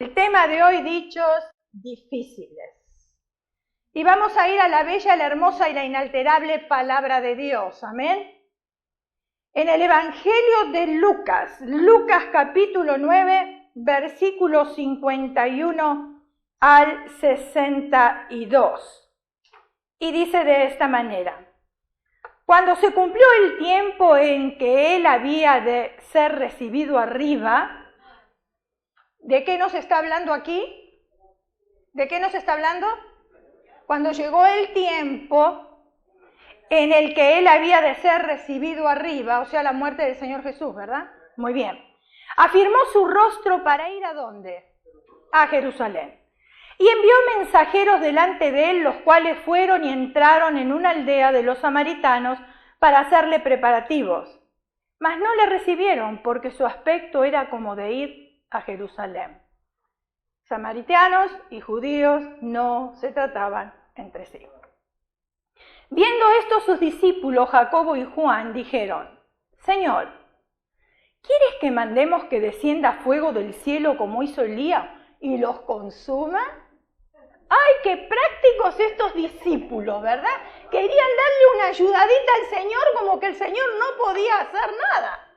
El tema de hoy, dichos difíciles. Y vamos a ir a la bella, la hermosa y la inalterable palabra de Dios. Amén. En el Evangelio de Lucas, Lucas capítulo 9, versículos 51 al 62. Y dice de esta manera: cuando se cumplió el tiempo en que él había de ser recibido arriba. ¿De qué nos está hablando aquí? ¿De qué nos está hablando? Cuando llegó el tiempo en el que él había de ser recibido arriba, o sea, la muerte del Señor Jesús, ¿verdad? Muy bien. Afirmó su rostro para ir ¿a dónde? A Jerusalén. Y envió mensajeros delante de él, los cuales fueron y entraron en una aldea de los samaritanos para hacerle preparativos. Mas no le recibieron, porque su aspecto era como de ir a Jerusalén. Samaritanos y judíos no se trataban entre sí. Viendo esto, sus discípulos Jacobo y Juan dijeron: Señor, ¿quieres que mandemos que descienda fuego del cielo como hizo Elías y los consuma? ¡Ay, qué prácticos estos discípulos!, ¿verdad? Querían darle una ayudadita al Señor, como que el Señor no podía hacer nada.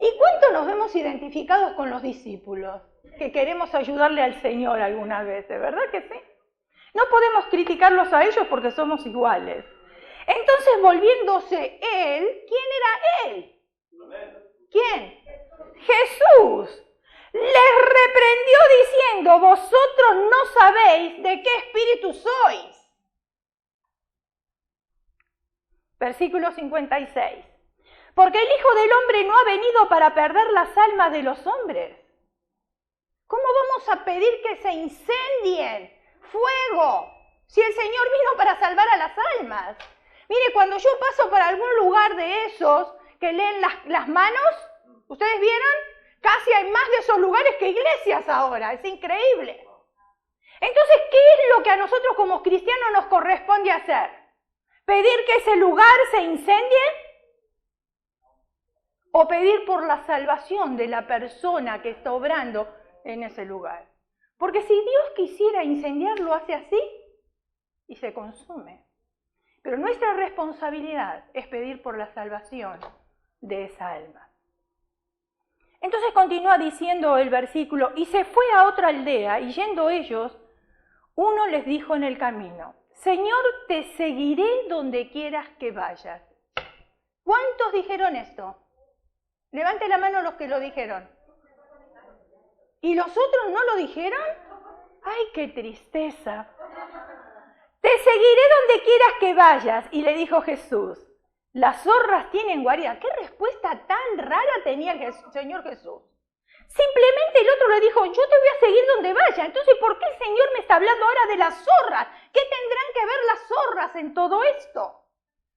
¿Y cuánto nos vemos identificados con los discípulos? Que queremos ayudarle al Señor algunas veces, ¿verdad que sí? No podemos criticarlos a ellos porque somos iguales. Entonces, volviéndose él, ¿quién era él? ¿Quién? Jesús. Les reprendió diciendo: vosotros no sabéis de qué espíritu sois. Versículo 56. Porque el Hijo del Hombre no ha venido para perder las almas de los hombres. ¿Cómo vamos a pedir que se incendien? ¡Fuego! Si el Señor vino para salvar a las almas. Mire, cuando yo paso por algún lugar de esos que leen las manos, ¿ustedes vieron? Casi hay más de esos lugares que iglesias ahora. Es increíble. Entonces, ¿qué es lo que a nosotros como cristianos nos corresponde hacer? ¿Pedir que ese lugar se incendie? ¿O pedir por la salvación de la persona que está obrando en ese lugar? Porque si Dios quisiera incendiarlo, hace así y se consume. Pero nuestra responsabilidad es pedir por la salvación de esa alma. Entonces continúa diciendo el versículo: y se fue a otra aldea, y yendo ellos, uno les dijo en el camino: Señor, te seguiré donde quieras que vayas. ¿Cuántos dijeron esto? Levante la mano los que lo dijeron. ¿Y los otros no lo dijeron? ¡Ay, qué tristeza! Te seguiré donde quieras que vayas. Y le dijo Jesús: las zorras tienen guarida. ¿Qué respuesta tan rara tenía el Señor Jesús? Simplemente el otro le dijo: yo te voy a seguir donde vaya. Entonces, ¿por qué el Señor me está hablando ahora de las zorras? ¿Qué tendrán que ver las zorras en todo esto?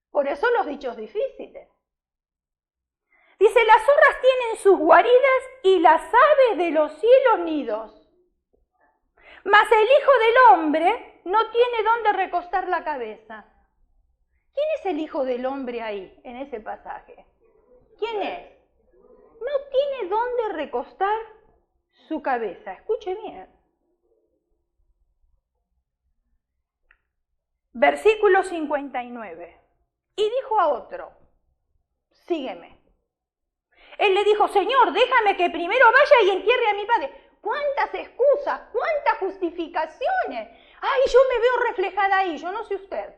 Por eso los dichos difíciles. Dice: las zorras tienen sus guaridas y las aves de los cielos nidos. Mas el Hijo del Hombre no tiene dónde recostar la cabeza. ¿Quién es el Hijo del Hombre ahí, en ese pasaje? ¿Quién es? No tiene dónde recostar su cabeza. Escuche bien. Versículo 59. Y dijo a otro: sígueme. Él le dijo: Señor, déjame que primero vaya y entierre a mi padre. ¿Cuántas excusas? ¿Cuántas justificaciones? Ay, yo me veo reflejada ahí, yo no sé usted.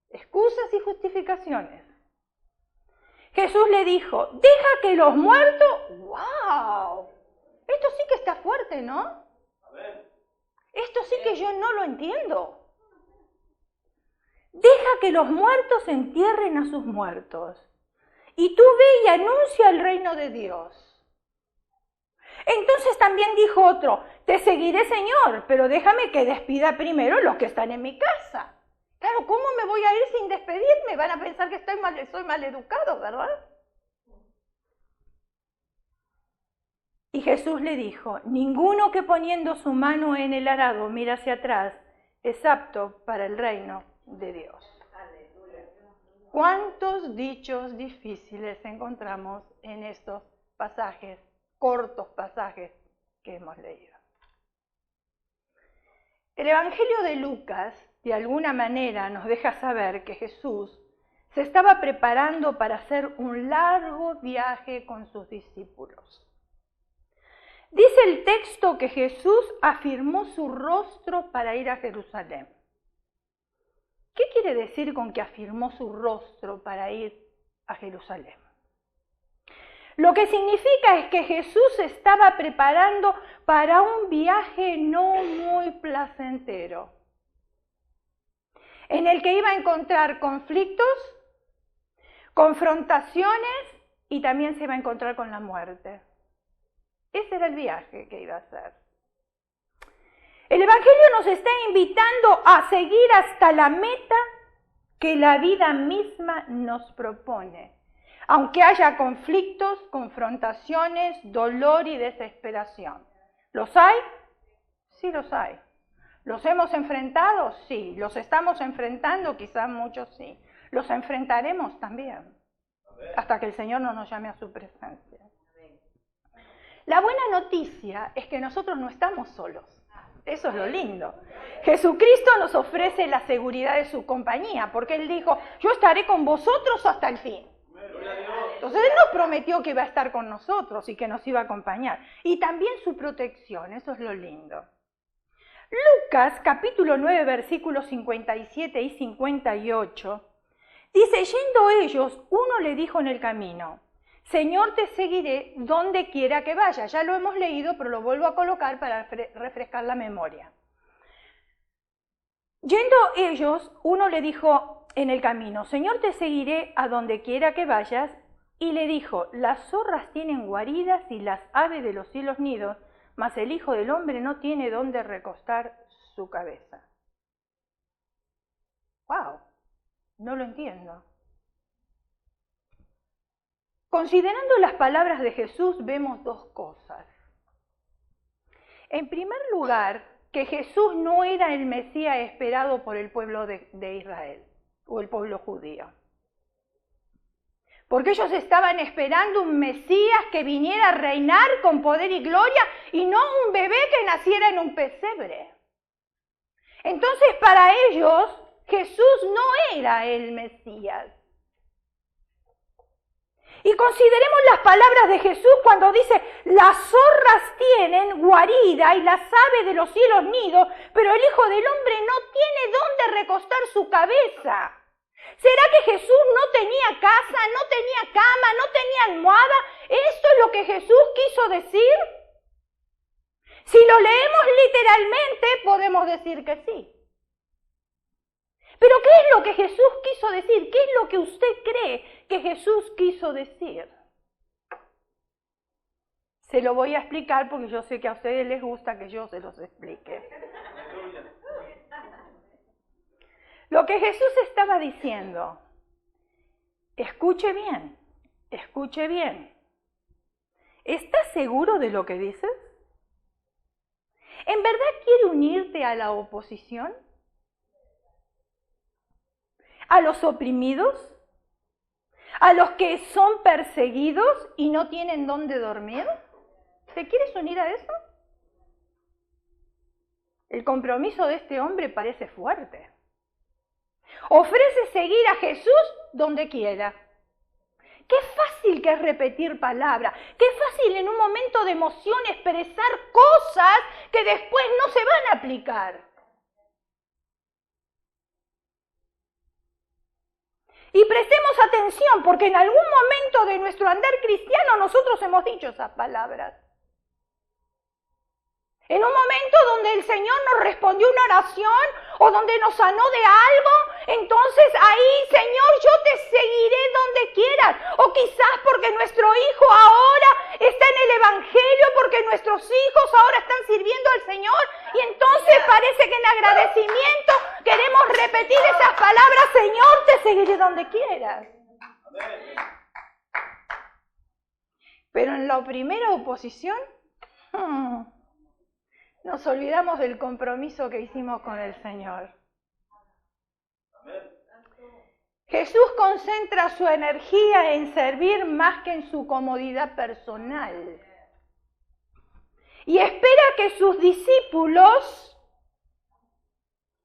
Excusas y justificaciones. Jesús le dijo: deja que los muertos... ¡Wow! Esto sí que está fuerte, ¿no? Esto sí que yo no lo entiendo. Deja que los muertos entierren a sus muertos. Y tú ve y anuncia el reino de Dios. Entonces también dijo otro: te seguiré, Señor, pero déjame que despida primero los que están en mi casa. Claro, ¿cómo me voy a ir sin despedirme? Van a pensar que soy mal educado, ¿verdad? Y Jesús le dijo: ninguno que poniendo su mano en el arado mira hacia atrás es apto para el reino de Dios. ¿Cuántos dichos difíciles encontramos en estos pasajes, cortos pasajes que hemos leído. El Evangelio de Lucas, de alguna manera, nos deja saber que Jesús se estaba preparando para hacer un largo viaje con sus discípulos. Dice el texto que Jesús afirmó su rostro para ir a Jerusalén. ¿Qué quiere decir con que afirmó su rostro para ir a Jerusalén? Lo que significa es que Jesús se estaba preparando para un viaje no muy placentero, en el que iba a encontrar conflictos, confrontaciones y también se iba a encontrar con la muerte. Ese era el viaje que iba a hacer. El Evangelio nos está invitando a seguir hasta la meta que la vida misma nos propone, aunque haya conflictos, confrontaciones, dolor y desesperación. ¿Los hay? Sí, los hay. ¿Los hemos enfrentado? Sí. ¿Los estamos enfrentando? Quizás muchos sí. Los enfrentaremos también, hasta que el Señor no nos llame a su presencia. La buena noticia es que nosotros no estamos solos. Eso es lo lindo. Jesucristo nos ofrece la seguridad de su compañía, porque Él dijo, yo estaré con vosotros hasta el fin. Entonces Él nos prometió que iba a estar con nosotros y que nos iba a acompañar. Y también su protección, eso es lo lindo. Lucas, capítulo 9, versículos 57 y 58, dice, yendo ellos, uno le dijo en el camino, Señor, te seguiré donde quiera que vaya. Ya lo hemos leído, pero lo vuelvo a colocar para refrescar la memoria. Yendo ellos, uno le dijo en el camino, Señor, te seguiré a donde quiera que vayas. Y le dijo, las zorras tienen guaridas y las aves de los cielos nidos, mas el Hijo del Hombre no tiene dónde recostar su cabeza. ¡Wow! No lo entiendo. Considerando las palabras de Jesús, vemos dos cosas. En primer lugar, que Jesús no era el Mesías esperado por el pueblo de Israel, o el pueblo judío. Porque ellos estaban esperando un Mesías que viniera a reinar con poder y gloria, y no un bebé que naciera en un pesebre. Entonces, para ellos, Jesús no era el Mesías. Y consideremos las palabras de Jesús cuando dice, las zorras tienen guarida y las aves de los cielos nidos, pero el Hijo del Hombre no tiene dónde recostar su cabeza. ¿Será que Jesús no tenía casa, no tenía cama, no tenía almohada? ¿Esto es lo que Jesús quiso decir? Si lo leemos literalmente, podemos decir que sí. Pero ¿qué es lo que Jesús quiso decir? ¿Qué es lo que usted cree que Jesús quiso decir? Se lo voy a explicar porque yo sé que a ustedes les gusta que yo se los explique. Lo que Jesús estaba diciendo, escuche bien, escuche bien. ¿Estás seguro de lo que dices? ¿En verdad quiere unirte a la oposición? ¿A los oprimidos? ¿A los que son perseguidos y no tienen dónde dormir? ¿Te quieres unir a eso? El compromiso de este hombre parece fuerte. Ofrece seguir a Jesús donde quiera. Qué fácil que es repetir palabras. Qué fácil en un momento de emoción expresar cosas que después no se van a aplicar. Y prestemos atención, porque en algún momento de nuestro andar cristiano nosotros hemos dicho esas palabras. En un momento donde el Señor nos respondió una oración o donde nos sanó de algo, entonces ahí, Señor, yo te seguiré donde quieras. O quizás porque nuestro hijo ahora está en el Evangelio, porque nuestros hijos ahora están sirviendo al Señor y entonces parece que en agradecimiento queremos repetir esas palabras, Señor, te seguiré donde quieras. Pero en la primera oposición, nos olvidamos del compromiso que hicimos con el Señor. Jesús concentra su energía en servir más que en su comodidad personal. y espera que sus discípulos,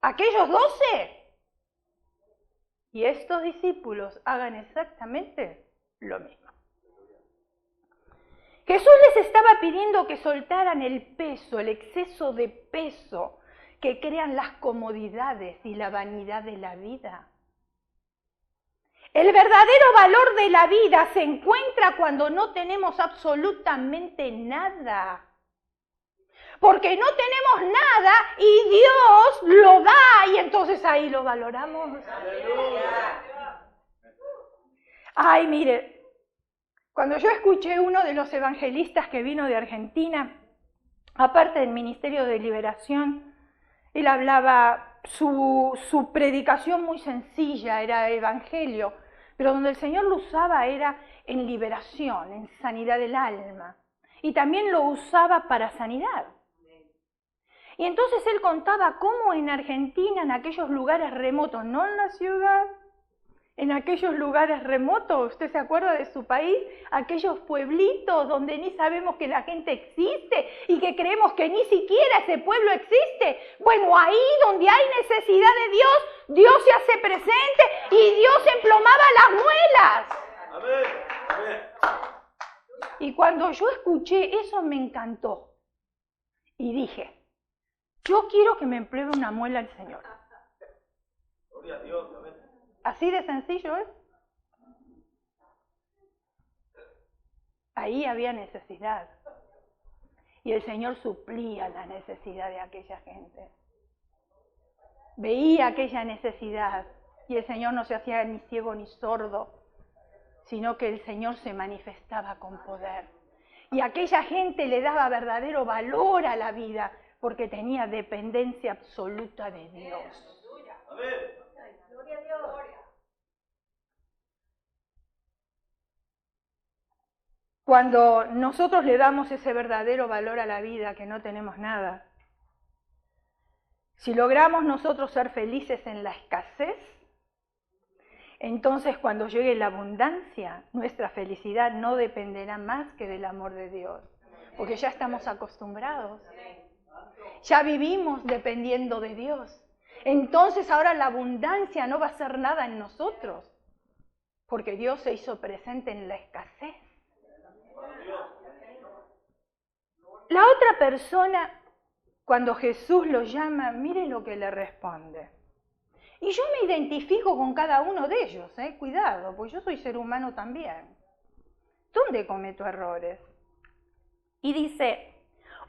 aquellos 12, y estos discípulos hagan exactamente lo mismo. Jesús les estaba pidiendo que soltaran el peso, el exceso de peso que crean las comodidades y la vanidad de la vida. El verdadero valor de la vida se encuentra cuando no tenemos absolutamente nada. Porque no tenemos nada y Dios lo da y entonces ahí lo valoramos. Ay, mire, cuando yo escuché uno de los evangelistas que vino de Argentina, aparte del Ministerio de Liberación, él hablaba, su predicación muy sencilla, era evangelio, pero donde el Señor lo usaba era en liberación, en sanidad del alma. Y también lo usaba para sanidad. Y entonces él contaba cómo en Argentina, en aquellos lugares remotos, no en la ciudad, en aquellos lugares remotos, ¿usted se acuerda de su país? Aquellos pueblitos donde ni sabemos que la gente existe y que creemos que ni siquiera ese pueblo existe. Bueno, ahí donde hay necesidad de Dios, Dios se hace presente y Dios emplomaba las muelas. Amén. Amén. Y cuando yo escuché eso me encantó. Y dije, yo quiero que me emplee una muela el Señor. Gloria a Dios. Amén. Así de sencillo es. Ahí había necesidad. Y el Señor suplía la necesidad de aquella gente. Veía aquella necesidad. Y el Señor no se hacía ni ciego ni sordo, sino que el Señor se manifestaba con poder. Y aquella gente le daba verdadero valor a la vida, porque tenía dependencia absoluta de Dios. Amén. Gloria a Dios. Cuando nosotros le damos ese verdadero valor a la vida, que no tenemos nada, si logramos nosotros ser felices en la escasez, entonces cuando llegue la abundancia, nuestra felicidad no dependerá más que del amor de Dios, porque ya estamos acostumbrados, ya vivimos dependiendo de Dios. Entonces ahora la abundancia no va a ser nada en nosotros, porque Dios se hizo presente en la escasez. La otra persona, cuando Jesús lo llama, mire lo que le responde. Y yo me identifico con cada uno de ellos, cuidado, porque yo soy ser humano también. ¿Dónde cometo errores? Y dice,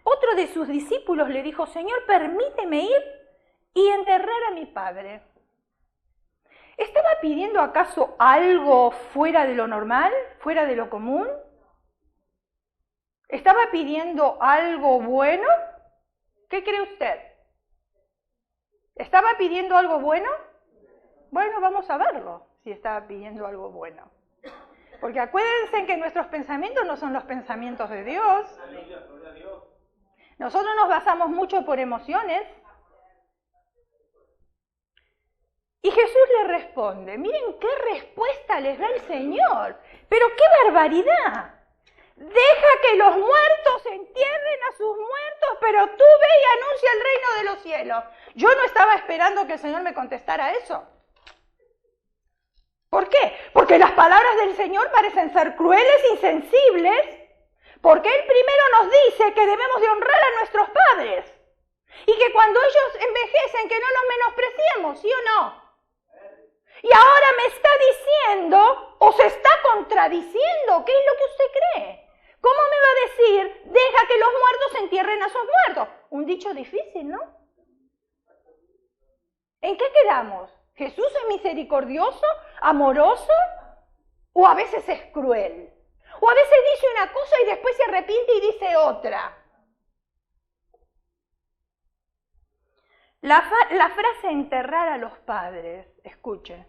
otro de sus discípulos le dijo, Señor, permíteme ir y enterrar a mi padre. ¿Estaba pidiendo acaso algo fuera de lo normal, fuera de lo común? ¿Estaba pidiendo algo bueno? ¿Qué cree usted? ¿Estaba pidiendo algo bueno? Bueno, vamos a verlo, si estaba pidiendo algo bueno. Porque acuérdense que nuestros pensamientos no son los pensamientos de Dios. Nosotros nos basamos mucho por emociones. Y Jesús le responde, miren qué respuesta les da el Señor. Pero qué barbaridad. Deja que los muertos entierren a sus muertos, pero tú ve y anuncia el reino de los cielos. Yo no estaba esperando que el Señor me contestara eso. ¿Por qué? Porque las palabras del Señor parecen ser crueles, insensibles, porque Él primero nos dice que debemos de honrar a nuestros padres y que cuando ellos envejecen que no los menospreciemos, ¿sí o no? Y ahora me está diciendo, o se está contradiciendo, ¿qué es lo que usted cree? ¿Cómo me va a decir, deja que los muertos entierren a sus muertos? Un dicho difícil, ¿no? ¿En qué quedamos? ¿Jesús es misericordioso, amoroso? ¿O a veces es cruel? ¿O a veces dice una cosa y después se arrepiente y dice otra? La frase enterrar a los padres, escuchen,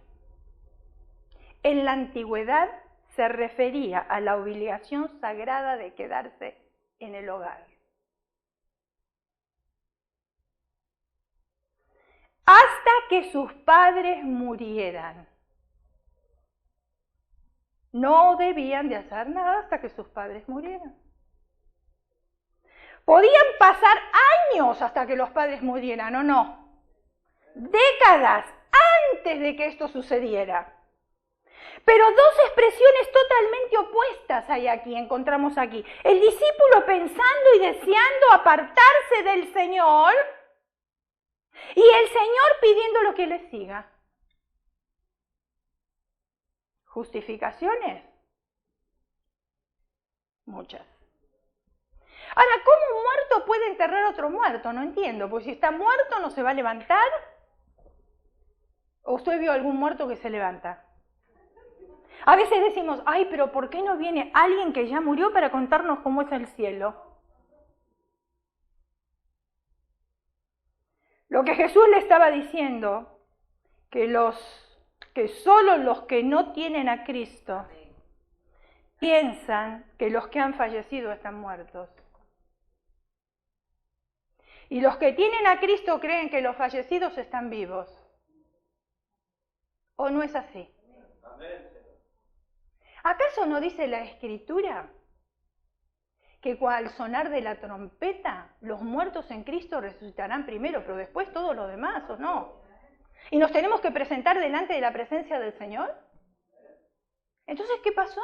en la antigüedad se refería a la obligación sagrada de quedarse en el hogar. Hasta que sus padres murieran. No debían de hacer nada hasta que sus padres murieran. Podían pasar años hasta que los padres murieran, ¿o no? Décadas antes de que esto sucediera. Pero dos expresiones totalmente opuestas hay aquí, encontramos aquí. El discípulo pensando y deseando apartarse del Señor y el Señor pidiéndolo que le siga. ¿Justificaciones? Muchas. Ahora, ¿cómo un muerto puede enterrar a otro muerto? No entiendo, porque si está muerto no se va a levantar. ¿O usted vio algún muerto que se levanta? A veces decimos, ay, pero ¿por qué no viene alguien que ya murió para contarnos cómo es el cielo? Lo que Jesús le estaba diciendo, que solo los que no tienen a Cristo piensan que los que han fallecido están muertos. Y los que tienen a Cristo creen que los fallecidos están vivos. ¿O no es así? ¿Acaso no dice la Escritura que al sonar de la trompeta los muertos en Cristo resucitarán primero, pero después todo lo demás, ¿o no? ¿Y nos tenemos que presentar delante de la presencia del Señor? Entonces, ¿qué pasó?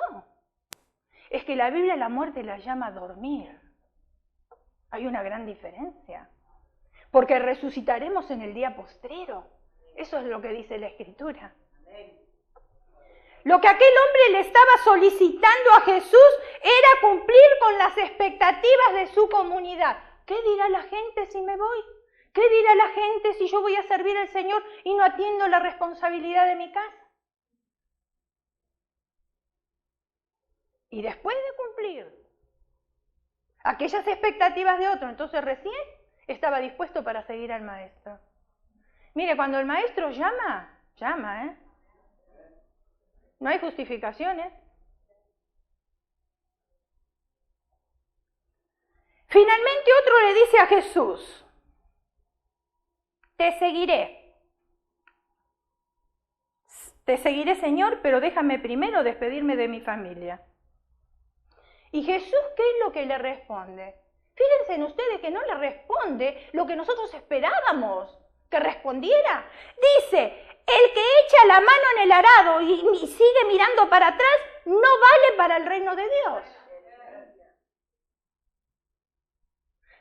Es que la Biblia la muerte la llama dormir. Hay una gran diferencia. Porque resucitaremos en el día postrero. Eso es lo que dice la Escritura. Lo que aquel hombre le estaba solicitando a Jesús era cumplir con las expectativas de su comunidad. ¿Qué dirá la gente si me voy? ¿Qué dirá la gente si yo voy a servir al Señor y no atiendo la responsabilidad de mi casa? Y después de cumplir aquellas expectativas de otro, entonces recién estaba dispuesto para seguir al maestro. Mire, cuando el maestro llama, llama, no hay justificaciones. Finalmente otro le dice a Jesús, te seguiré. Te seguiré, Señor, pero déjame primero despedirme de mi familia. ¿Y Jesús qué es lo que le responde? Fíjense en ustedes que no le responde lo que nosotros esperábamos que respondiera. Dice, el que echa la mano en el arado y sigue mirando para atrás, no vale para el reino de Dios.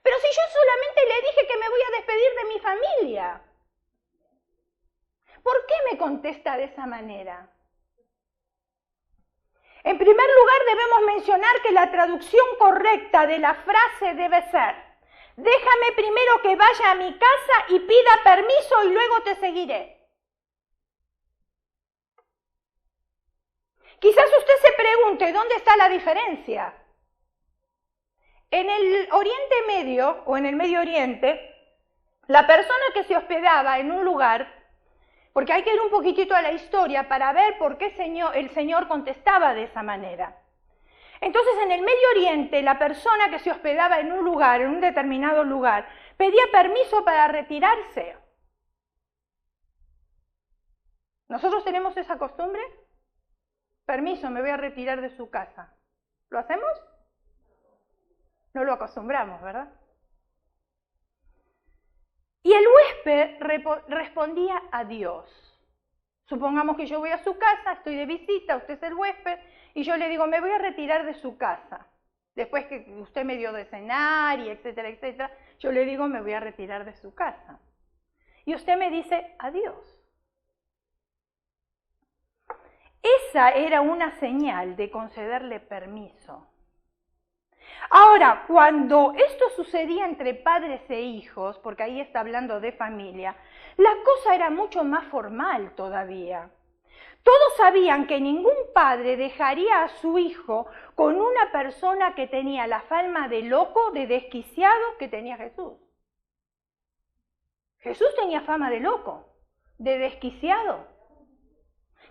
Pero si yo solamente le dije que me voy a despedir de mi familia, ¿por qué me contesta de esa manera? En primer lugar, debemos mencionar que la traducción correcta de la frase debe ser, déjame primero que vaya a mi casa y pida permiso y luego te seguiré. Quizás usted se pregunte, ¿dónde está la diferencia? En el Oriente Medio, o en el Medio Oriente, la persona que se hospedaba en un lugar, porque hay que ir un poquitito a la historia para ver por qué el Señor contestaba de esa manera. Entonces, en el Medio Oriente, la persona que se hospedaba en un lugar, en un determinado lugar, pedía permiso para retirarse. ¿Nosotros tenemos esa costumbre? Permiso, me voy a retirar de su casa. ¿Lo hacemos? No lo acostumbramos, ¿verdad? Y el huésped respondía a Dios. Supongamos que yo voy a su casa, estoy de visita, usted es el huésped, y yo le digo, me voy a retirar de su casa. Después que usted me dio de cenar y etcétera, etcétera, yo le digo, me voy a retirar de su casa. Y usted me dice, adiós. Esa era una señal de concederle permiso. Ahora, cuando esto sucedía entre padres e hijos, porque ahí está hablando de familia, la cosa era mucho más formal todavía. Todos sabían que ningún padre dejaría a su hijo con una persona que tenía la fama de loco, de desquiciado que tenía Jesús. Jesús tenía fama de loco, de desquiciado.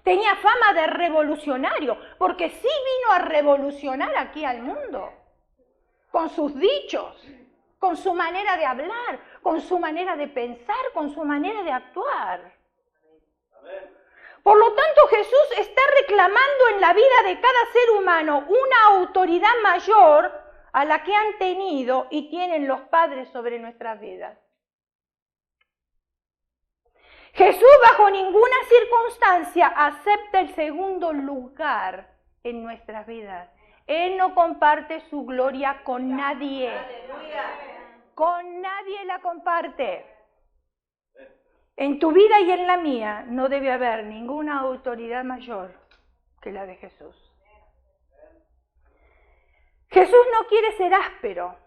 Tenía fama de revolucionario, porque sí vino a revolucionar aquí al mundo. Con sus dichos, con su manera de hablar, con su manera de pensar, con su manera de actuar. Por lo tanto, Jesús está reclamando en la vida de cada ser humano una autoridad mayor a la que han tenido y tienen los padres sobre nuestras vidas. Jesús bajo ninguna circunstancia acepta el segundo lugar en nuestras vidas. Él no comparte su gloria con nadie. Con nadie la comparte. En tu vida y en la mía no debe haber ninguna autoridad mayor que la de Jesús. Jesús no quiere ser áspero,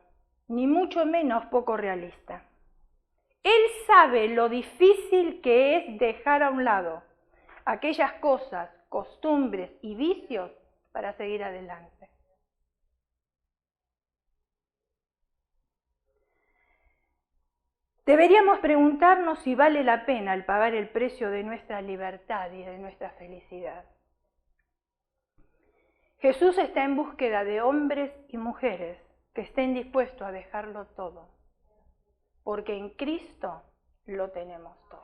ni mucho menos poco realista. Él sabe lo difícil que es dejar a un lado aquellas cosas, costumbres y vicios para seguir adelante. Deberíamos preguntarnos si vale la pena el pagar el precio de nuestra libertad y de nuestra felicidad. Jesús está en búsqueda de hombres y mujeres que estén dispuestos a dejarlo todo, porque en Cristo lo tenemos todo.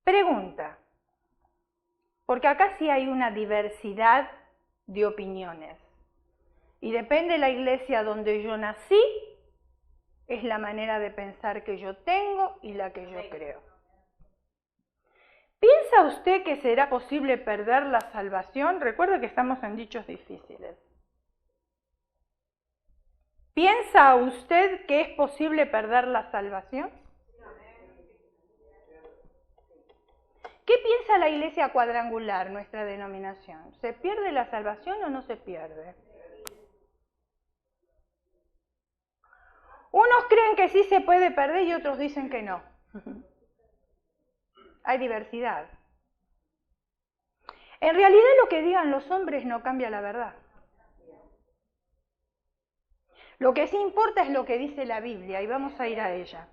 Pregunta, porque acá sí hay una diversidad de opiniones. Y depende de la iglesia donde yo nací, es la manera de pensar que yo tengo y la que yo creo. ¿Piensa usted que será posible perder la salvación? Recuerde que estamos en dichos difíciles. ¿Piensa usted que es posible perder la salvación? ¿Qué piensa la iglesia cuadrangular, nuestra denominación? ¿Se pierde la salvación o no se pierde? Unos creen que sí se puede perder y otros dicen que no. Hay diversidad. En realidad lo que digan los hombres no cambia la verdad. Lo que sí importa es lo que dice la Biblia y vamos a ir a ella.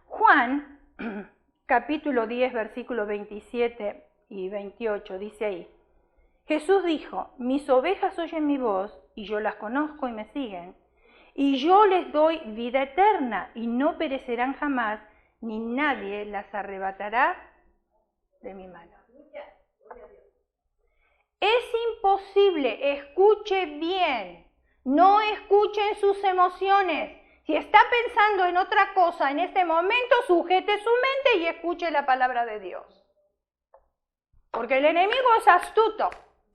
Juan, capítulo 10, versículos 27 y 28, dice ahí: Jesús dijo, mis ovejas oyen mi voz y yo las conozco y me siguen. Y yo les doy vida eterna y no perecerán jamás, ni nadie las arrebatará de mi mano. Es imposible, escuche bien, no escuchen sus emociones. Si está pensando en otra cosa en este momento, sujete su mente y escuche la palabra de Dios. Porque el enemigo es astuto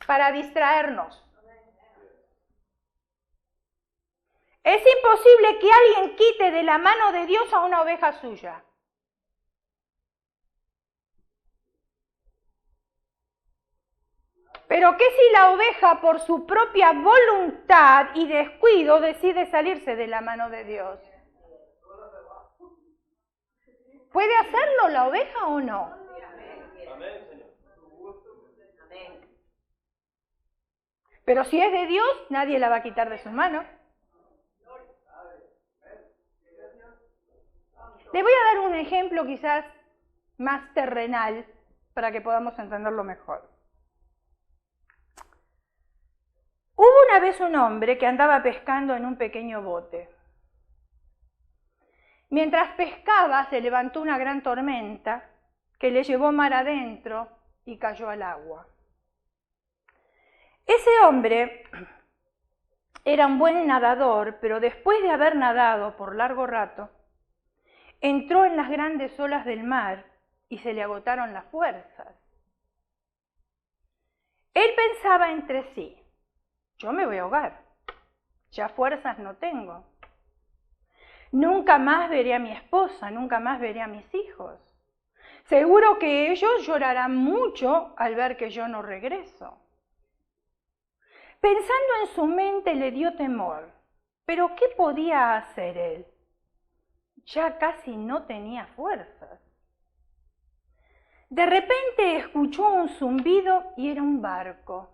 para distraernos. Es imposible que alguien quite de la mano de Dios a una oveja suya. Pero ¿qué si la oveja por su propia voluntad y descuido decide salirse de la mano de Dios? ¿Puede hacerlo la oveja o no? Amén, Señor. Pero si es de Dios, nadie la va a quitar de sus manos. Le voy a dar un ejemplo quizás más terrenal para que podamos entenderlo mejor. Hubo una vez un hombre que andaba pescando en un pequeño bote. Mientras pescaba se levantó una gran tormenta que le llevó mar adentro y cayó al agua. Ese hombre era un buen nadador, pero después de haber nadado por largo rato, entró en las grandes olas del mar y se le agotaron las fuerzas. Él pensaba entre sí, yo me voy a ahogar, ya fuerzas no tengo. Nunca más veré a mi esposa, nunca más veré a mis hijos. Seguro que ellos llorarán mucho al ver que yo no regreso. Pensando en su mente le dio temor, pero ¿qué podía hacer él? Ya casi no tenía fuerzas. De repente escuchó un zumbido y era un barco.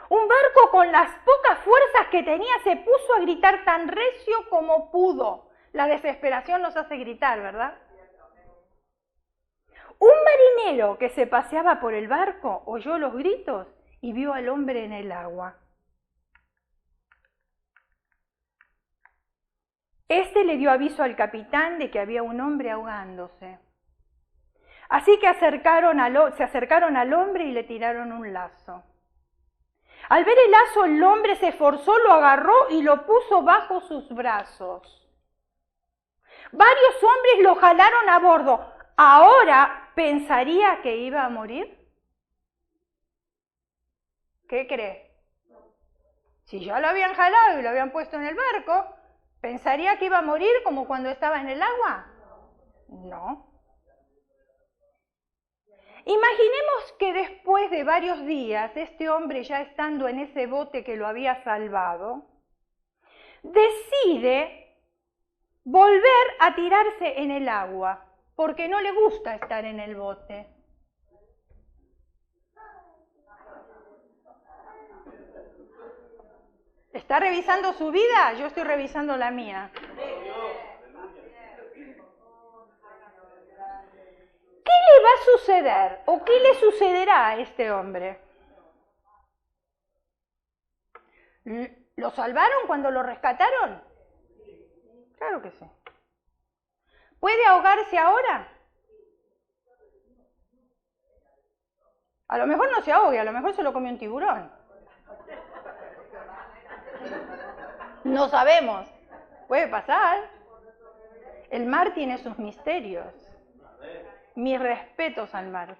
Un barco con las pocas fuerzas que tenía se puso a gritar tan recio como pudo. La desesperación nos hace gritar, ¿verdad? Un marinero que se paseaba por el barco oyó los gritos y vio al hombre en el agua. Este le dio aviso al capitán de que había un hombre ahogándose. Así que se acercaron al hombre y le tiraron un lazo. Al ver el lazo, el hombre se esforzó, lo agarró y lo puso bajo sus brazos. Varios hombres lo jalaron a bordo. ¿Ahora pensaría que iba a morir? ¿Qué cree? Si ya lo habían jalado y lo habían puesto en el barco, ¿pensaría que iba a morir como cuando estaba en el agua? No. Imaginemos que después de varios días, este hombre, ya estando en ese bote que lo había salvado, decide volver a tirarse en el agua, porque no le gusta estar en el bote. ¿Está revisando su vida? Yo estoy revisando la mía. ¿Qué le va a suceder o qué le sucederá a este hombre? ¿Lo salvaron cuando lo rescataron? Claro que sí. ¿Puede ahogarse ahora? A lo mejor no se ahogue, a lo mejor se lo comió un tiburón. No sabemos. Puede pasar. El mar tiene sus misterios. Mis respetos al mar.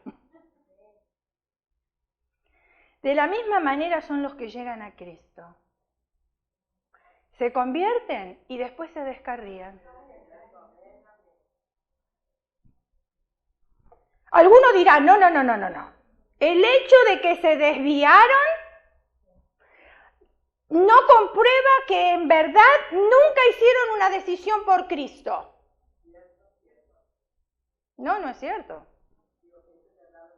De la misma manera son los que llegan a Cristo. Se convierten y después se descarrían. Algunos dirán, no. El hecho de que se desviaron no comprueba que en verdad nunca hicieron una decisión por Cristo. No es cierto.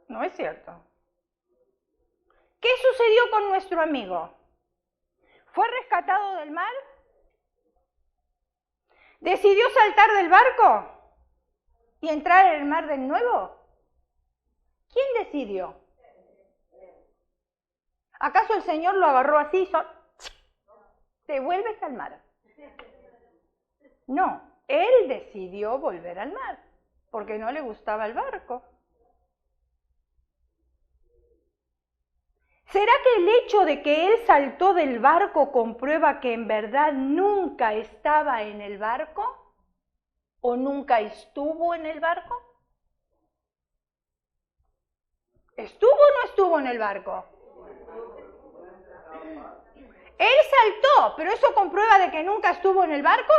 No es cierto. ¿Qué sucedió con nuestro amigo? ¿Fue rescatado del mar? ¿Decidió saltar del barco y entrar en el mar de nuevo? ¿Quién decidió? ¿Acaso el Señor lo agarró así y te vuelves al mar? No, él decidió volver al mar, porque no le gustaba el barco. ¿Será que el hecho de que él saltó del barco comprueba que en verdad nunca estaba en el barco? ¿O nunca estuvo en el barco? ¿Estuvo o no estuvo en el barco? Él saltó, pero ¿eso comprueba de que nunca estuvo en el barco?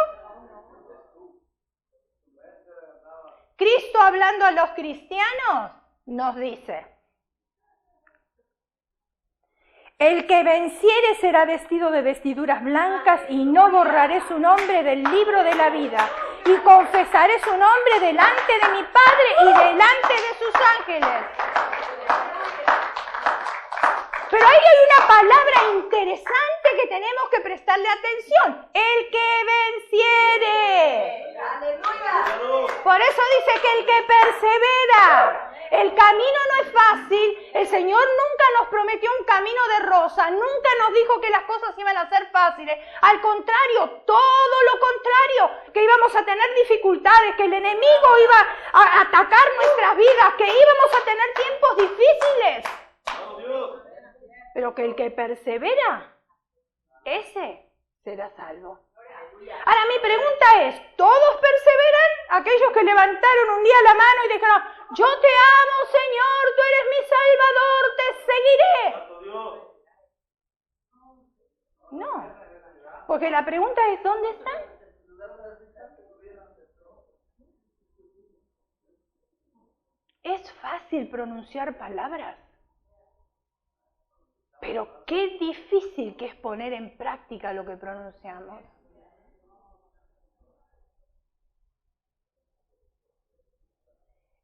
Cristo, hablando a los cristianos, nos dice: el que venciere será vestido de vestiduras blancas, y no borraré su nombre del libro de la vida, y confesaré su nombre delante de mi Padre y delante de sus ángeles. Pero ahí hay una palabra interesante que tenemos que prestarle atención: el que venciere. Por eso dice que el que persevera. El camino no es fácil. El Señor nunca nos prometió un camino de rosa, nunca nos dijo que las cosas iban a ser fáciles. Al contrario, todo lo contrario, que íbamos a tener dificultades, que el enemigo iba a atacar nuestras vidas, que íbamos a tener tiempos difíciles. Pero que el que persevera, ese será salvo. Ahora mi pregunta es, ¿todos perseveran? Aquellos que levantaron un día la mano y dijeron: yo te amo, Señor, tú eres mi Salvador, te seguiré. No, porque la pregunta es, ¿dónde están? Es fácil pronunciar palabras, pero qué difícil que es poner en práctica lo que pronunciamos.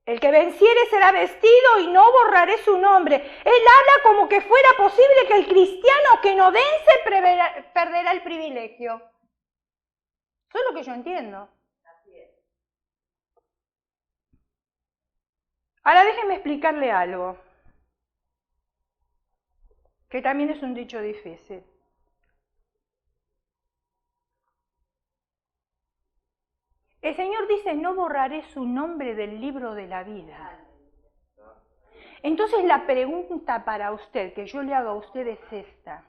El que venciere será vestido y no borraré su nombre. Él habla como que fuera posible que el cristiano que no vence perderá el privilegio. Eso es lo que yo entiendo. Ahora déjenme explicarle algo, que también es un dicho difícil. El Señor dice: no borraré su nombre del libro de la vida. Entonces la pregunta para usted, que yo le hago a usted es esta.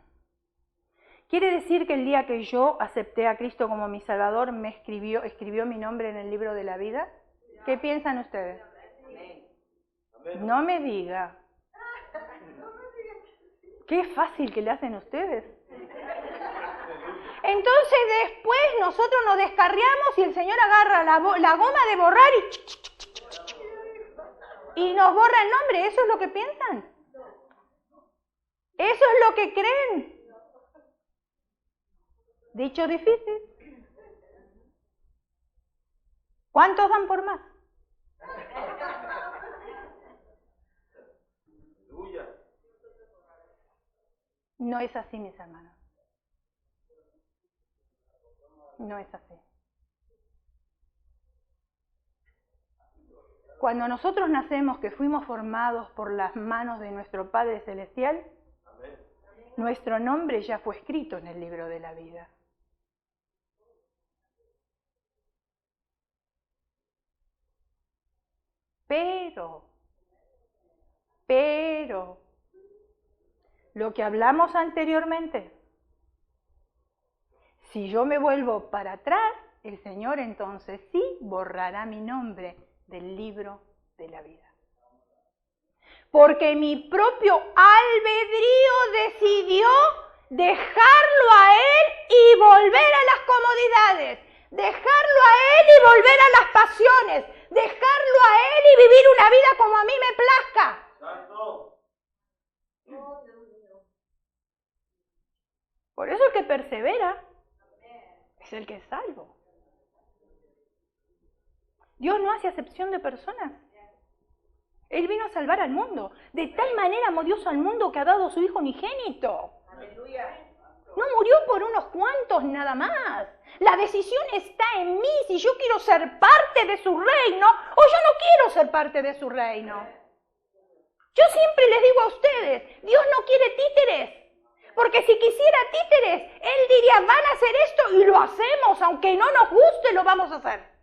¿Quiere decir que el día que yo acepté a Cristo como mi Salvador, me escribió mi nombre en el libro de la vida? ¿Qué piensan ustedes? No me diga. Qué fácil que le hacen ustedes. Entonces después nosotros nos descarriamos y el Señor agarra la goma de borrar y nos borra el nombre. ¿Eso es lo que piensan? ¿Eso es lo que creen? Dicho difícil. ¿Cuántos dan por más? No es así, mis hermanos. No es así. Cuando nosotros nacemos, que fuimos formados por las manos de nuestro Padre Celestial, nuestro nombre ya fue escrito en el libro de la vida. Pero, lo que hablamos anteriormente, si yo me vuelvo para atrás, el Señor entonces sí borrará mi nombre del libro de la vida. Porque mi propio albedrío decidió dejarlo a Él y volver a las comodidades, dejarlo a Él y volver a las pasiones, dejarlo a Él y vivir una vida como a mí me plazca. Por eso el que persevera es el que es salvo. Dios no hace acepción de personas. Él vino a salvar al mundo. De tal manera amó Dios al mundo que ha dado a su Hijo unigénito. No murió por unos cuantos nada más. La decisión está en mí si yo quiero ser parte de su reino o yo no quiero ser parte de su reino. Yo siempre les digo a ustedes, Dios no quiere títeres. Porque si quisiera títeres, Él diría, van a hacer esto y lo hacemos, aunque no nos guste, lo vamos a hacer.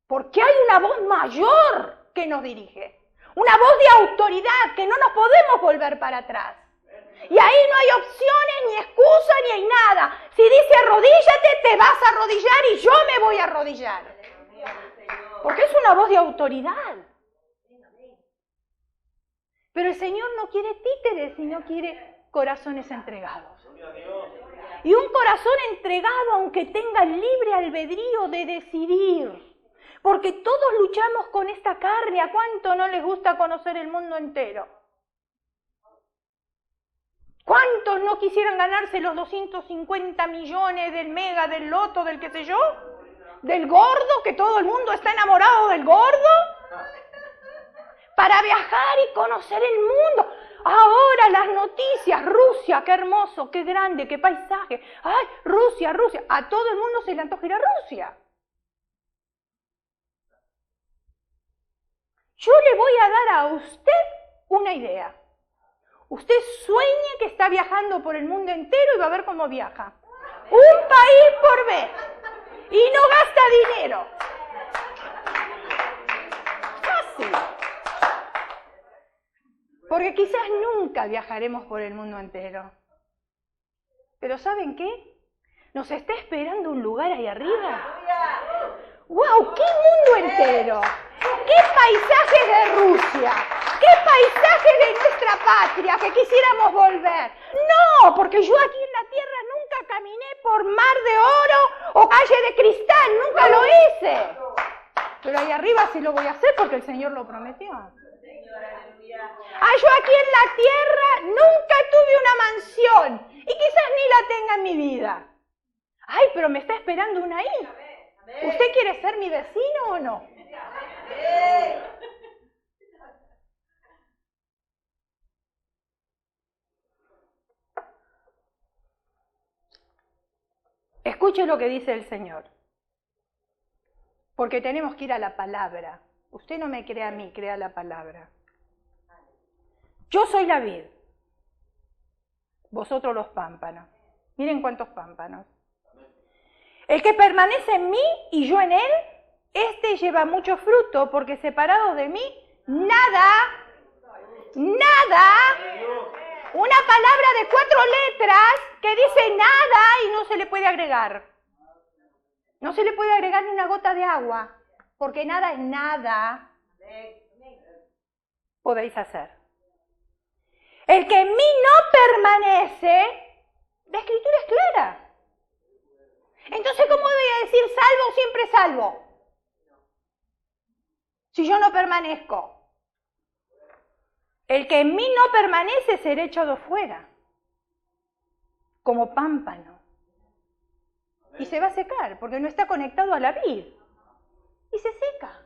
Porque hay una voz mayor que nos dirige. Una voz de autoridad que no nos podemos volver para atrás. Y ahí no hay opciones, ni excusas, ni hay nada. Si dice arrodíllate, te vas a arrodillar y yo me voy a arrodillar. Porque es una voz de autoridad. Pero el Señor no quiere títeres, sino quiere corazones entregados. Y un corazón entregado, aunque tenga libre albedrío de decidir. Porque todos luchamos con esta carne. ¿A cuánto no les gusta conocer el mundo entero? ¿Cuántos no quisieran ganarse los 250 millones del mega, del loto, del qué sé yo? ¿Del gordo, que todo el mundo está enamorado del gordo? Para viajar y conocer el mundo. Ahora las noticias, Rusia, qué hermoso, qué grande, qué paisaje. ¡Ay, Rusia, Rusia! A todo el mundo se le antoja ir a Rusia. Yo le voy a dar a usted una idea. Usted sueñe que está viajando por el mundo entero y va a ver cómo viaja. Un país por vez. Y no gasta dinero. Fácil. Porque quizás nunca viajaremos por el mundo entero. Pero ¿saben qué? Nos está esperando un lugar ahí arriba. ¡Wow! ¡Qué mundo entero! ¡Qué paisaje de Rusia! ¡Qué paisaje de nuestra patria que quisiéramos volver! No, porque yo aquí en la tierra nunca caminé por mar de oro o calle de cristal, nunca lo hice. Pero ahí arriba sí lo voy a hacer porque el Señor lo prometió. Yo aquí en la tierra nunca tuve una mansión y quizás ni la tenga en mi vida. Ay, pero me está esperando una ahí. ¿Usted quiere ser mi vecino o no? Escuche lo que dice el Señor. Porque tenemos que ir a la palabra. Usted no me crea a mí, crea la palabra. Yo soy la vid, vosotros los pámpanos. Miren cuántos pámpanos. El que permanece en mí y yo en él, este lleva mucho fruto, porque separado de mí, nada Nada, una palabra de 4 letras que dice nada y no se le puede agregar. No se le puede agregar ni una gota de agua, porque nada es nada. Podéis hacer. El que en mí no permanece, la Escritura es clara. Entonces, ¿cómo voy a decir salvo, siempre salvo? Si yo no permanezco. El que en mí no permanece será echado fuera, como pámpano. Y se va a secar, porque no está conectado a la vid. Y se seca.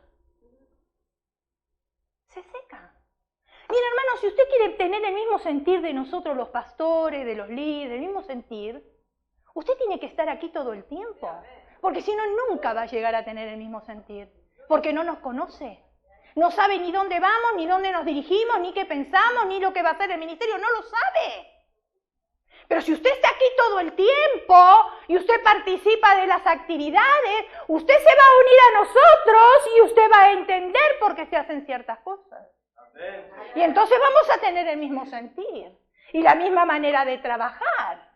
Se seca. Mira, hermano, si usted quiere tener el mismo sentir de nosotros los pastores, de los líderes, el mismo sentir, usted tiene que estar aquí todo el tiempo. Porque si no, nunca va a llegar a tener el mismo sentir. Porque no nos conoce. No sabe ni dónde vamos, ni dónde nos dirigimos, ni qué pensamos, ni lo que va a hacer el ministerio. No lo sabe. Pero si usted está aquí todo el tiempo y usted participa de las actividades, usted se va a unir a nosotros y usted va a entender por qué se hacen ciertas cosas. Y entonces vamos a tener el mismo sentir y la misma manera de trabajar.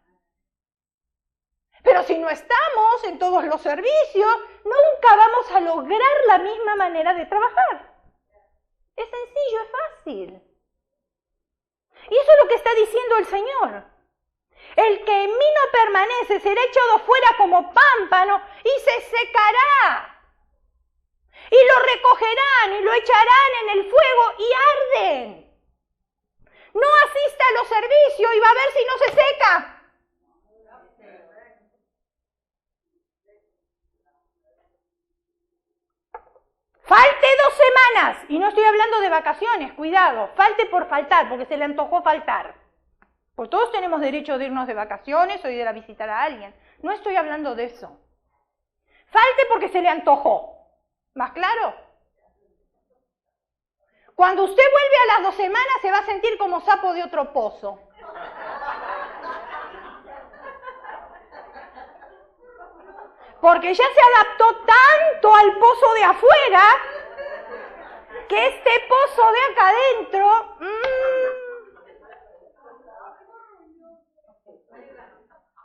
Pero si no estamos en todos los servicios, nunca vamos a lograr la misma manera de trabajar. Es sencillo, es fácil. Y eso es lo que está diciendo el Señor. El que en mí no permanece será echado fuera como pámpano y se secará. Y lo recogerán y lo echarán en el fuego y arden. No asista a los servicios y va a ver si no se seca. Falte 2 semanas, y no estoy hablando de vacaciones, cuidado, falte por faltar, porque se le antojó faltar. Pues todos tenemos derecho de irnos de vacaciones o ir a visitar a alguien. No estoy hablando de eso. Falte porque se le antojó. ¿Más claro? Cuando usted vuelve a las 2 semanas se va a sentir como sapo de otro pozo. Porque ya se adaptó tanto al pozo de afuera que este pozo de acá adentro...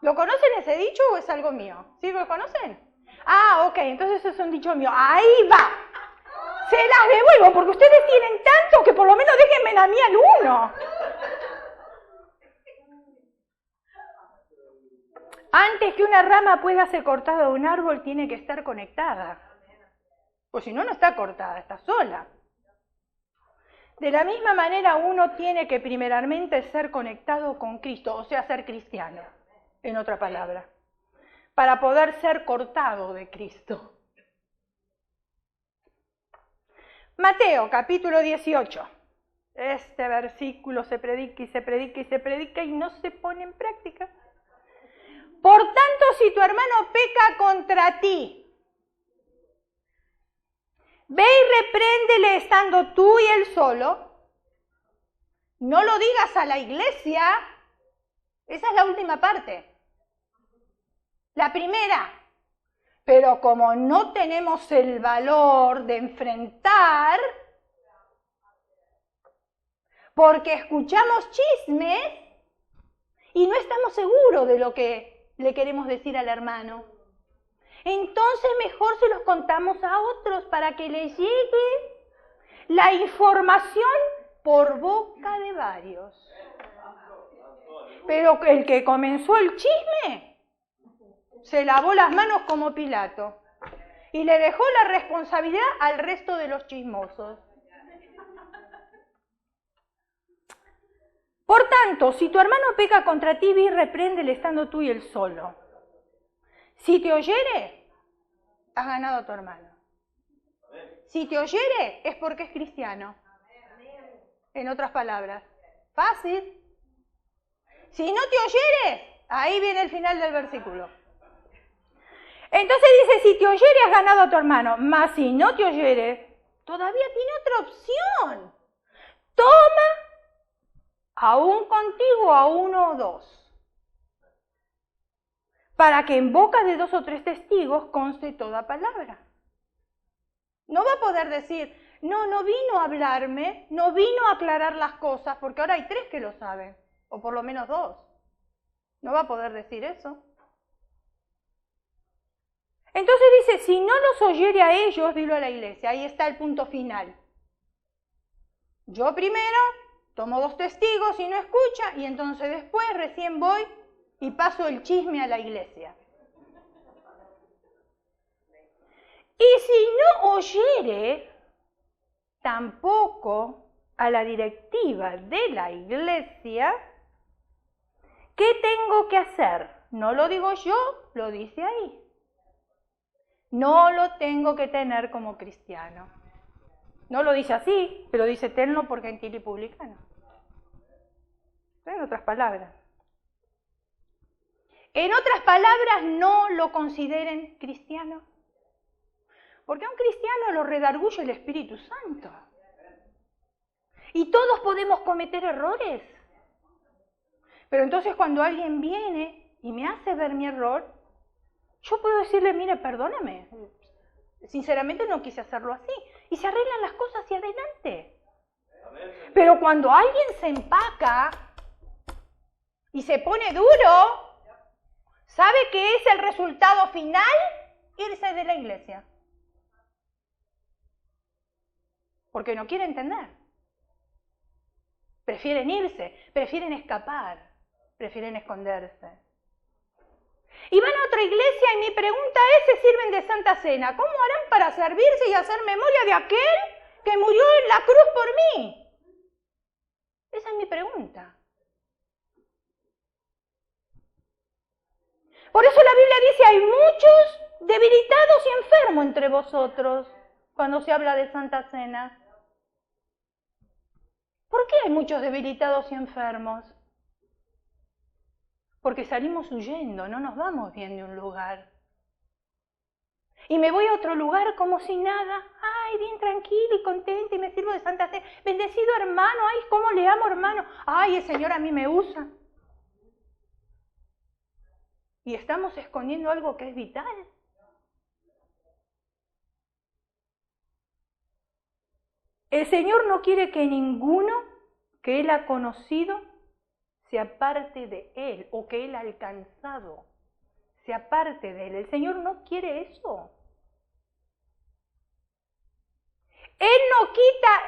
¿Lo conocen ese dicho o es algo mío? ¿Sí lo conocen? Ah, ok, entonces es un dicho mío. ¡Ahí va! Se las devuelvo porque ustedes tienen tanto que por lo menos déjenme a mí al uno. Antes que una rama pueda ser cortada de un árbol, tiene que estar conectada. Pues si no, no está cortada, está sola. De la misma manera, uno tiene que primeramente ser conectado con Cristo, o sea, ser cristiano, en otra palabra, para poder ser cortado de Cristo. Mateo, capítulo 18. Este versículo se predica y se predica y se predica y no se pone en práctica. Por tanto, si tu hermano peca contra ti, ve y repréndele estando tú y él solo. No lo digas a la iglesia. Esa es la última parte. La primera. Pero como no tenemos el valor de enfrentar, porque escuchamos chismes y no estamos seguros de lo que le queremos decir al hermano. Entonces mejor se los contamos a otros para que les llegue la información por boca de varios. Pero el que comenzó el chisme se lavó las manos como Pilato y le dejó la responsabilidad al resto de los chismosos. Por tanto, si tu hermano peca contra ti, ve y repréndele estando tú y él solo. Si te oyere, has ganado a tu hermano. Si te oyere, es porque es cristiano. En otras palabras, fácil. Si no te oyeres, ahí viene el final del versículo. Entonces dice, si te oyere, has ganado a tu hermano. Mas si no te oyeres, todavía tiene otra opción. Toma aún contigo a 1 o 2, para que en boca de 2 o 3 testigos conste toda palabra. No va a poder decir, No vino a hablarme, no vino a aclarar las cosas, porque ahora hay 3 que lo saben, o por lo menos 2. No va a poder decir eso. Entonces dice, si no los oyere a ellos, dilo a la iglesia. Ahí está el punto final. Yo primero tomo 2 testigos y no escucha, y entonces después recién voy y paso el chisme a la iglesia. Y si no oyere tampoco a la directiva de la iglesia, ¿qué tengo que hacer? No lo digo yo, lo dice ahí. No lo tengo que tener como cristiano. No lo dice así, pero dice tenlo por gentil y publicano. En otras palabras. En otras palabras, no lo consideren cristiano. Porque a un cristiano lo redarguye el Espíritu Santo. Y todos podemos cometer errores. Pero entonces cuando alguien viene y me hace ver mi error, yo puedo decirle, mire, perdóname. Sinceramente no quise hacerlo así. Y se arreglan las cosas hacia adelante. Pero cuando alguien se empaca y se pone duro, ¿sabe qué es el resultado final? Irse de la iglesia. Porque no quiere entender. Prefieren irse, prefieren escapar, prefieren esconderse. Y van a otra iglesia y mi pregunta es, ¿se sirven de Santa Cena? ¿Cómo harán para servirse y hacer memoria de aquel que murió en la cruz por mí? Esa es mi pregunta. Por eso la Biblia dice, hay muchos debilitados y enfermos entre vosotros, cuando se habla de Santa Cena. ¿Por qué hay muchos debilitados y enfermos? Porque salimos huyendo, no nos vamos bien de un lugar. Y me voy a otro lugar como si nada. Ay, bien tranquila y contenta y me sirvo de Santa Cena. Bendecido hermano, ay, cómo le amo hermano. Ay, el Señor a mí me usa. Y estamos escondiendo algo que es vital. El Señor no quiere que ninguno que Él ha conocido se aparte de Él o que Él ha alcanzado se aparte de Él. El Señor no quiere eso. Él no quita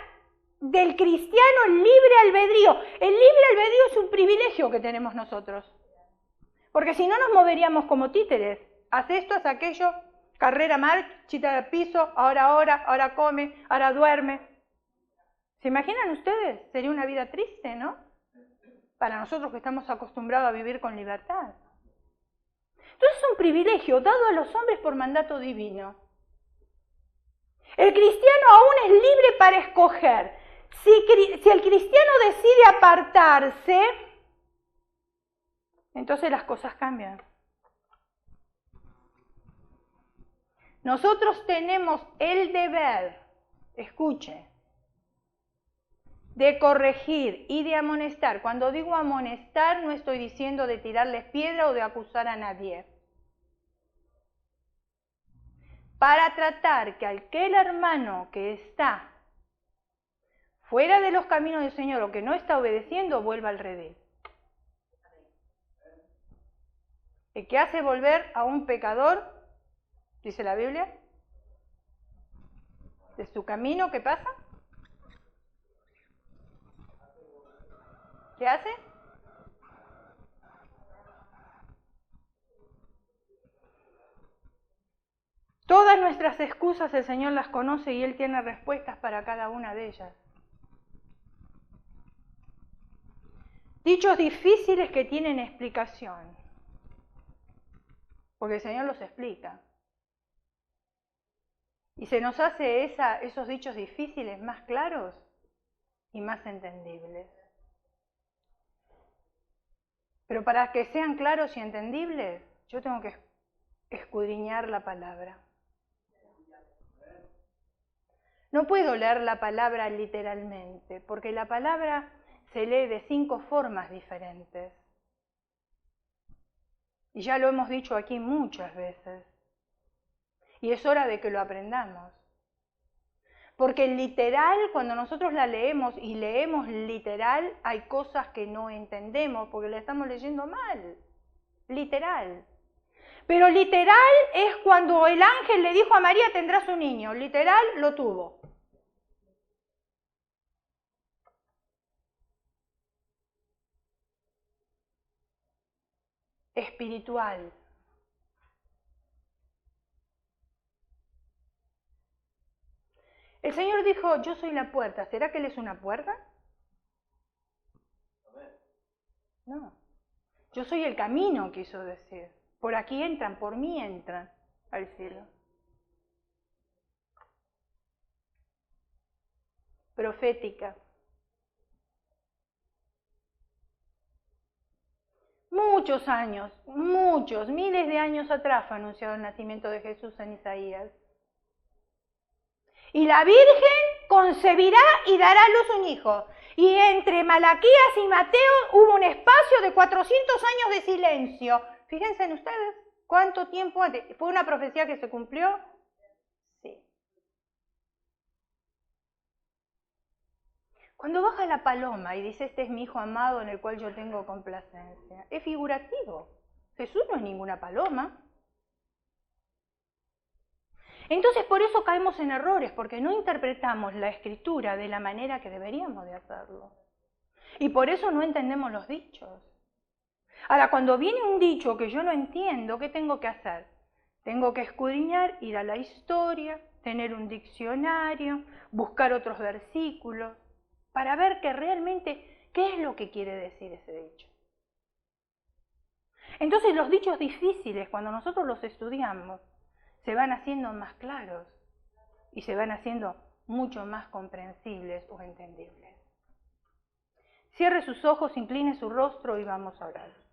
del cristiano el libre albedrío. El libre albedrío es un privilegio que tenemos nosotros. Porque si no nos moveríamos como títeres. Haz esto, haz aquello, carrera marchita al piso, ahora come, ahora duerme. ¿Se imaginan ustedes? Sería una vida triste, ¿no? Para nosotros que estamos acostumbrados a vivir con libertad. Entonces es un privilegio dado a los hombres por mandato divino. El cristiano aún es libre para escoger. Si el cristiano decide apartarse, entonces las cosas cambian. Nosotros tenemos el deber, escuche, de corregir y de amonestar. Cuando digo amonestar, no estoy diciendo de tirarles piedra o de acusar a nadie. Para tratar que aquel hermano que está fuera de los caminos del Señor o que no está obedeciendo, vuelva al redil. El que hace volver a un pecador, dice la Biblia, de su camino, ¿qué pasa? ¿Qué hace? Todas nuestras excusas el Señor las conoce y Él tiene respuestas para cada una de ellas. Dichos difíciles que tienen explicación, porque el Señor los explica. Y se nos hace esos dichos difíciles más claros y más entendibles. Pero para que sean claros y entendibles, yo tengo que escudriñar la palabra. No puedo leer la palabra literalmente, porque la palabra se lee de 5 formas diferentes. Y ya lo hemos dicho aquí muchas veces. Y es hora de que lo aprendamos. Porque literal, cuando nosotros la leemos y leemos literal, hay cosas que no entendemos porque la estamos leyendo mal. Literal. Pero literal es cuando el ángel le dijo a María, tendrás un niño. Literal lo tuvo. Espiritual. El Señor dijo, yo soy la puerta. ¿Será que Él es una puerta? No. Yo soy el camino, quiso decir. Por aquí entran, por mí entran al cielo. Profética. Muchos años, muchos, miles de años atrás fue anunciado el nacimiento de Jesús en Isaías. Y la Virgen concebirá y dará a luz un hijo. Y entre Malaquías y Mateo hubo un espacio de 400 años de silencio. Fíjense en ustedes, ¿cuánto tiempo antes? ¿Fue una profecía que se cumplió? Sí. Cuando baja la paloma y dice, este es mi hijo amado en el cual yo tengo complacencia, es figurativo. Jesús no es ninguna paloma. Entonces por eso caemos en errores, porque no interpretamos la Escritura de la manera que deberíamos de hacerlo. Y por eso no entendemos los dichos. Ahora, cuando viene un dicho que yo no entiendo, ¿qué tengo que hacer? Tengo que escudriñar, ir a la historia, tener un diccionario, buscar otros versículos, para ver que realmente, ¿qué es lo que quiere decir ese dicho? Entonces los dichos difíciles, cuando nosotros los estudiamos, se van haciendo más claros y se van haciendo mucho más comprensibles o entendibles. Cierre sus ojos, incline su rostro y vamos a orar.